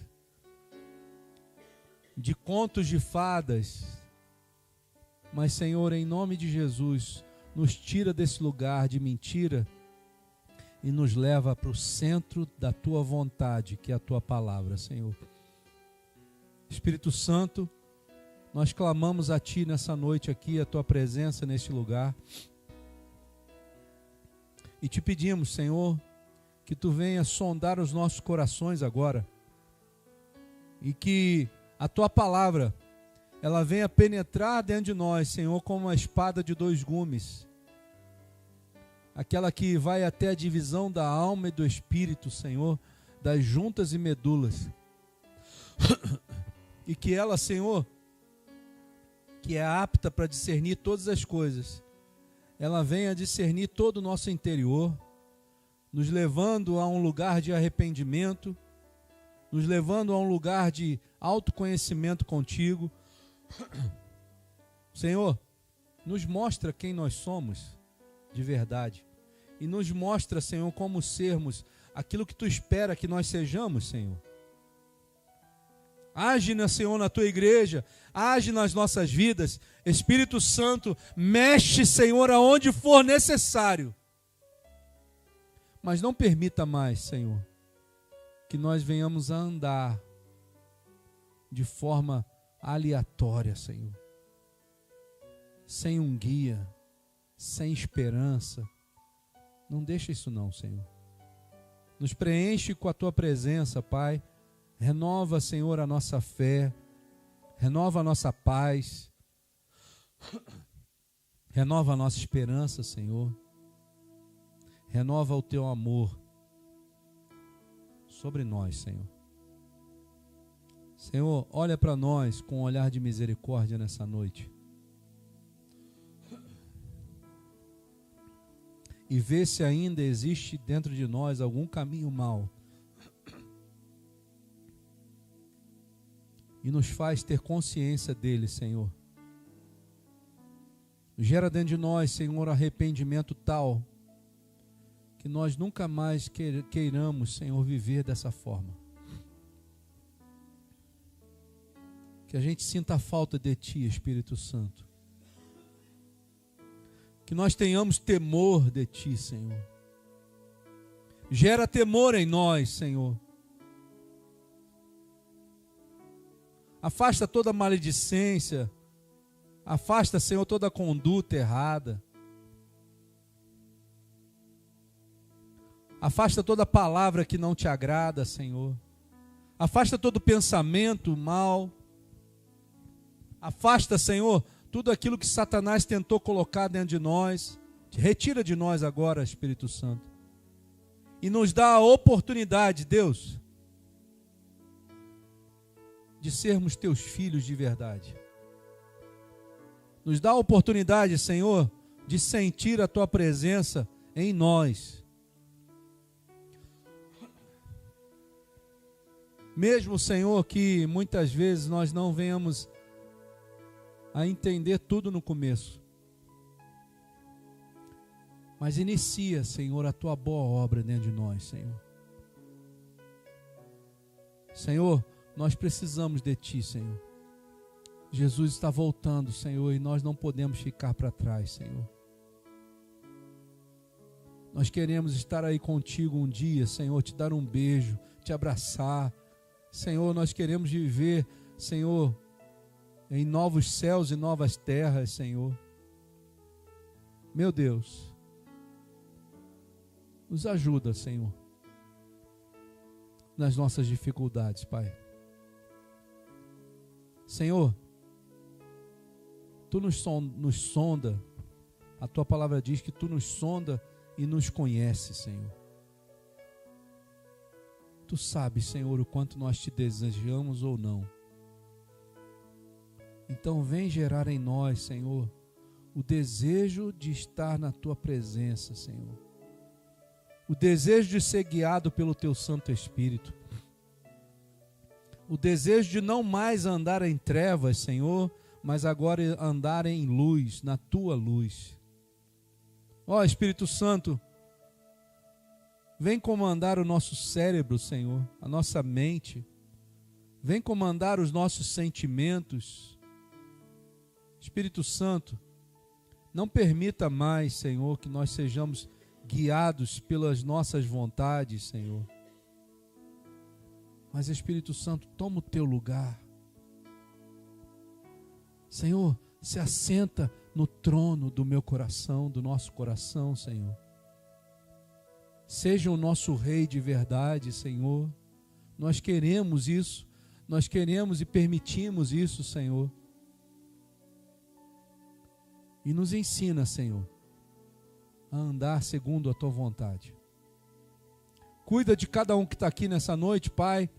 Speaker 1: de contos de fadas, mas, Senhor, em nome de Jesus, nos tira desse lugar de mentira e nos leva para o centro da Tua vontade, que é a Tua palavra, Senhor. Espírito Santo, nós clamamos a Ti nessa noite aqui, a Tua presença neste lugar, e te pedimos, Senhor, que Tu venha sondar os nossos corações agora, e que a Tua palavra, ela venha penetrar dentro de nós, Senhor, como uma espada de dois gumes, aquela que vai até a divisão da alma e do espírito, Senhor, das juntas e medulas, e que ela, Senhor, que é apta para discernir todas as coisas, ela venha discernir todo o nosso interior, nos levando a um lugar de arrependimento, nos levando a um lugar de autoconhecimento contigo. Senhor, nos mostra quem nós somos de verdade e nos mostra, Senhor, como sermos aquilo que Tu espera que nós sejamos, Senhor. Age, Senhor, na Tua igreja, age nas nossas vidas. Espírito Santo, mexe, Senhor, aonde for necessário. Mas não permita mais, Senhor, que nós venhamos a andar de forma aleatória, Senhor. Sem um guia, sem esperança. Não deixa isso não, Senhor. Nos preenche com a Tua presença, Pai. Renova, Senhor, a nossa fé. Renova a nossa paz. Renova a nossa esperança, Senhor. Renova o Teu amor sobre nós, Senhor. Senhor, olha para nós com um olhar de misericórdia nessa noite. E vê se ainda existe dentro de nós algum caminho mau. E nos faz ter consciência dele, Senhor. Gera dentro de nós, Senhor, arrependimento tal que nós nunca mais queiramos, Senhor, viver dessa forma. Que a gente sinta a falta de Ti, Espírito Santo. Que nós tenhamos temor de Ti, Senhor. Gera temor em nós, Senhor. Afasta toda maledicência. Afasta, Senhor, toda conduta errada. Afasta toda palavra que não Te agrada, Senhor. Afasta todo pensamento mal. Afasta, Senhor, tudo aquilo que Satanás tentou colocar dentro de nós. Retira de nós agora, Espírito Santo. E nos dá a oportunidade, Deus, de sermos Teus filhos de verdade. Nos dá a oportunidade, Senhor, de sentir a Tua presença em nós. Mesmo, Senhor, que muitas vezes nós não venhamos a entender tudo no começo. Mas inicia, Senhor, a Tua boa obra dentro de nós, Senhor. Senhor, nós precisamos de Ti, Senhor. Jesus está voltando, Senhor, e nós não podemos ficar para trás, Senhor. Nós queremos estar aí contigo um dia, Senhor, Te dar um beijo, Te abraçar. Senhor, nós queremos viver, Senhor, em novos céus e novas terras, Senhor. Meu Deus, nos ajuda, Senhor, nas nossas dificuldades, Pai. Senhor, Tu nos sonda, a Tua palavra diz que Tu nos sonda e nos conhece, Senhor. Tu sabes, Senhor, o quanto nós Te desejamos ou não. Então vem gerar em nós, Senhor, o desejo de estar na Tua presença, Senhor. O desejo de ser guiado pelo Teu Santo Espírito. O desejo de não mais andar em trevas, Senhor, mas agora andar em luz, na Tua luz. Ó Espírito Santo, vem comandar o nosso cérebro, Senhor, a nossa mente. Vem comandar os nossos sentimentos. Espírito Santo, não permita mais, Senhor, que nós sejamos guiados pelas nossas vontades, Senhor. Mas, Espírito Santo, toma o Teu lugar. Senhor, se assenta no trono do meu coração, do nosso coração, Senhor. Seja o nosso Rei de verdade, Senhor. Nós queremos isso. Nós queremos e permitimos isso, Senhor. E nos ensina, Senhor, a andar segundo a Tua vontade. Cuida de cada um que está aqui nessa noite, Pai.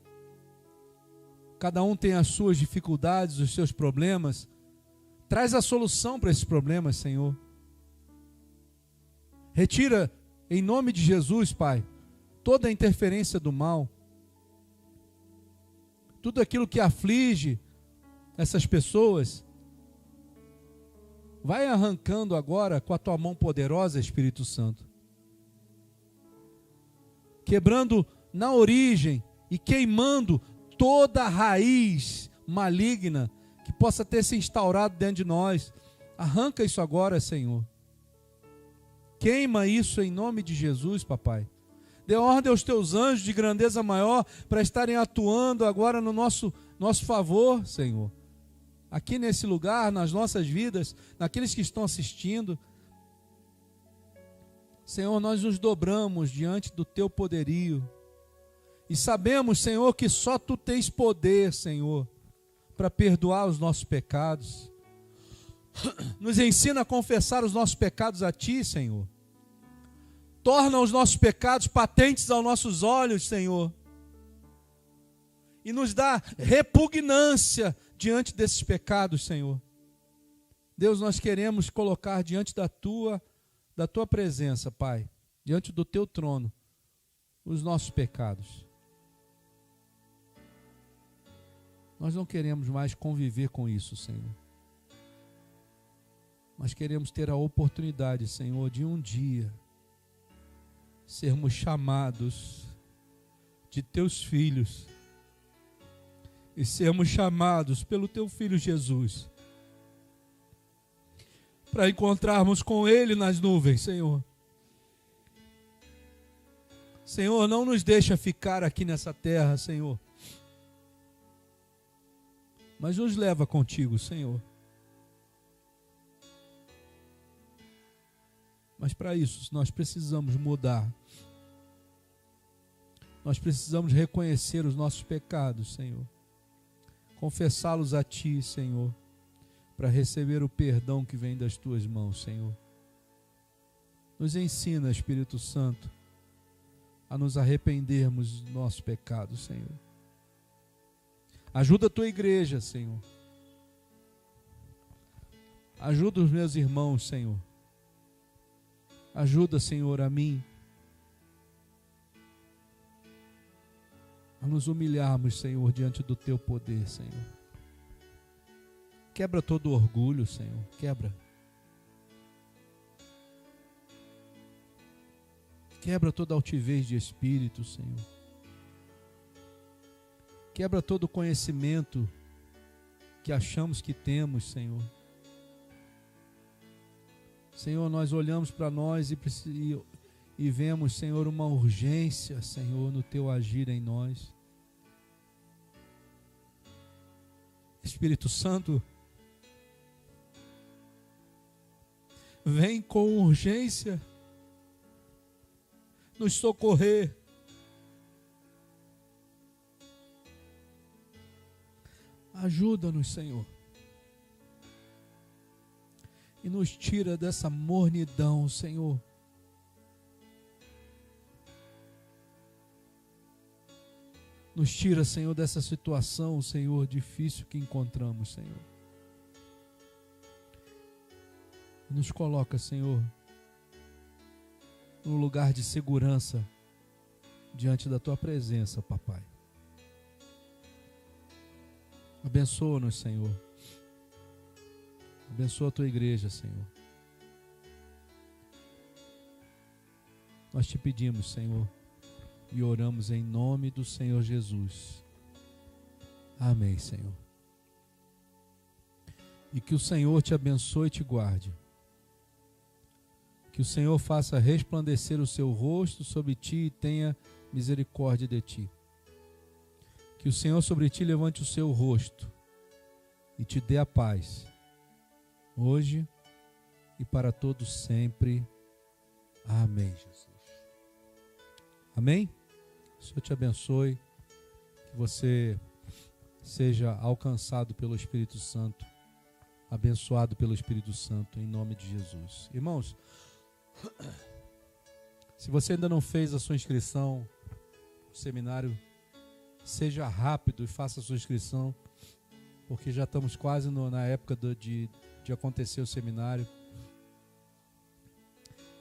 Speaker 1: Cada um tem as suas dificuldades, os seus problemas. Traz a solução para esses problemas, Senhor. Retira, em nome de Jesus, Pai, toda a interferência do mal. Tudo aquilo que aflige essas pessoas. Vai arrancando agora com a Tua mão poderosa, Espírito Santo. Quebrando na origem e queimando toda a raiz maligna que possa ter se instaurado dentro de nós. Arranca isso agora, Senhor. Queima isso em nome de Jesus, papai. Dê ordem aos Teus anjos de grandeza maior para estarem atuando agora no nosso nosso favor, Senhor, aqui nesse lugar, nas nossas vidas, naqueles que estão assistindo. Senhor, nós nos dobramos diante do Teu poderio e sabemos, Senhor, que só Tu tens poder, Senhor, para perdoar os nossos pecados. Nos ensina a confessar os nossos pecados a Ti, Senhor. Torna os nossos pecados patentes aos nossos olhos, Senhor. E nos dá repugnância diante desses pecados, Senhor. Deus, nós queremos colocar diante da Tua presença, Pai, diante do Teu trono, os nossos pecados. Nós não queremos mais conviver com isso, Senhor. Mas queremos ter a oportunidade, Senhor, de um dia sermos chamados de Teus filhos e sermos chamados pelo Teu Filho Jesus para encontrarmos com Ele nas nuvens, Senhor. Senhor, não nos deixa ficar aqui nessa terra, Senhor, mas nos leva contigo, Senhor. Mas para isso nós precisamos mudar. Nós precisamos reconhecer os nossos pecados, Senhor. Confessá-los a Ti, Senhor, para receber o perdão que vem das Tuas mãos, Senhor. Nos ensina, Espírito Santo, a nos arrependermos dos nossos pecados, Senhor. Ajuda a Tua igreja, Senhor. Ajuda os meus irmãos, Senhor. Ajuda, Senhor, a mim a nos humilharmos, Senhor, diante do Teu poder, Senhor. Quebra todo orgulho, Senhor. Quebra. Quebra toda altivez de espírito, Senhor. Quebra todo conhecimento que achamos que temos, Senhor. Senhor, nós olhamos para nós e vemos, Senhor, uma urgência, Senhor, no Teu agir em nós. Espírito Santo, vem com urgência nos socorrer. Ajuda-nos, Senhor. E nos tira dessa mornidão, Senhor. Nos tira, Senhor, dessa situação, Senhor, difícil que encontramos, Senhor. E nos coloca, Senhor, num lugar de segurança diante da Tua presença, Papai. Abençoa-nos, Senhor. Abençoa a Tua igreja, Senhor. Nós Te pedimos, Senhor, e oramos em nome do Senhor Jesus. Amém, Senhor. E que o Senhor te abençoe e te guarde. Que o Senhor faça resplandecer o seu rosto sobre ti e tenha misericórdia de ti. Que o Senhor sobre ti levante o seu rosto e te dê a paz, hoje e para todos sempre. Amém, Jesus. Amém? O Senhor te abençoe, que você seja alcançado pelo Espírito Santo, abençoado pelo Espírito Santo, em nome de Jesus. Irmãos, se você ainda não fez a sua inscrição no seminário, seja rápido e faça a sua inscrição, porque já estamos quase na época de acontecer o seminário.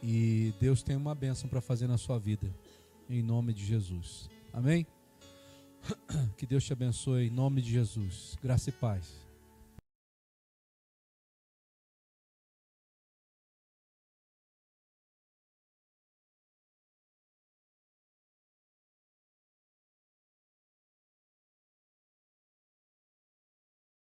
Speaker 1: E Deus tem uma bênção para fazer na sua vida, em nome de Jesus. Amém? Que Deus te abençoe em nome de Jesus. Graça e paz.